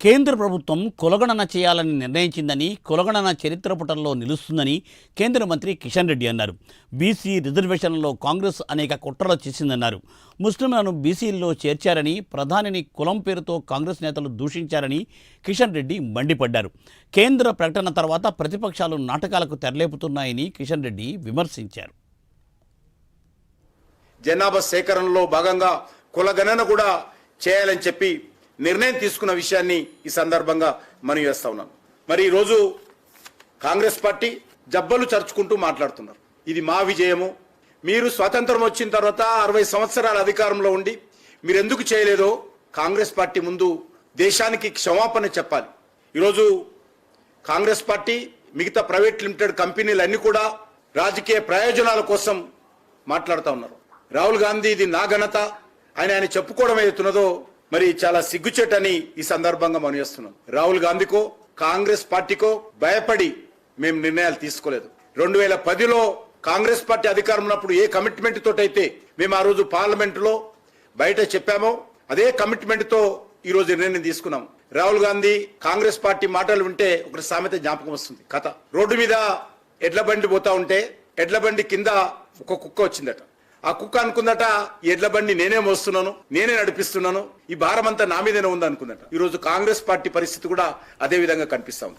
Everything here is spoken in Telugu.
కేంద్ర ప్రభుత్వం కులగణన చేయాలని నిర్ణయించిందని, కులగణన చరిత్ర పుటల్లో నిలుస్తుందని కేంద్ర మంత్రి కిషన్ రెడ్డి అన్నారు. బీసీ రిజర్వేషన్లలో కాంగ్రెస్ అనేక కుట్రలు చేసిందన్నారు. ముస్లింలను బీసీల్లో చేర్చారని, ప్రధానిని కులం పేరుతో కాంగ్రెస్ నేతలు దూషించారని కిషన్ రెడ్డి మండిపడ్డారు. కేంద్ర ప్రకటన తర్వాత ప్రతిపక్షాలు నాటకాలకు తెరలేపుతున్నాయని కిషన్ రెడ్డి విమర్శించారు. జనాభా సేకరణలో భాగంగా కులగణన కూడా చేయాలని చెప్పి నిర్ణయం తీసుకున్న విషయాన్ని ఈ సందర్భంగా మనవి చేస్తా ఉన్నాను. మరి ఈరోజు కాంగ్రెస్ పార్టీ జబ్బలు చర్చుకుంటూ మాట్లాడుతున్నారు. ఇది మా విజయము, మీరు స్వాతంత్రం వచ్చిన తర్వాత 60 సంవత్సరాల అధికారంలో ఉండి మీరు ఎందుకు చేయలేదో కాంగ్రెస్ పార్టీ ముందు దేశానికి క్షమాపణ చెప్పాలి. ఈరోజు కాంగ్రెస్ పార్టీ మిగతా ప్రైవేట్ లిమిటెడ్ కంపెనీలన్నీ కూడా రాజకీయ ప్రయోజనాల కోసం మాట్లాడుతూ ఉన్నారు. రాహుల్ గాంధీ ఇది నా ఘనత ఆయన చెప్పుకోవడం ఏదైతున్నదో మరి చాలా సిగ్గుచేటని ఈ సందర్భంగా మనం చేస్తున్నాం. రాహుల్ గాంధీకో కాంగ్రెస్ పార్టీకో భయపడి మేము నిర్ణయాలు తీసుకోలేదు. 2010లో కాంగ్రెస్ పార్టీ అధికారం ఉన్నప్పుడు ఏ కమిట్మెంట్ తోటైతే మేము ఆ రోజు పార్లమెంటులో బయట చెప్పామో అదే కమిట్మెంట్ తో ఈ రోజు నిర్ణయం తీసుకున్నాం. రాహుల్ గాంధీ కాంగ్రెస్ పార్టీ మాటలు వింటే ఒక సామెత జ్ఞాపకం వస్తుంది. కథ, రోడ్డు మీద ఎడ్ల బండి పోతా ఉంటే ఎడ్ల బండి కింద ఒక కుక్క వచ్చిందట. ఆ కుక్క అనుకుందట, ఈ ఎడ్ల బండి నేనే మోస్తున్నాను, నేనే నడిపిస్తున్నాను, ఈ భారం అంతా నా మీదనే ఉంది అనుకుందట. ఈ రోజు కాంగ్రెస్ పార్టీ పరిస్థితి కూడా అదే విధంగా కనిపిస్తా ఉంది.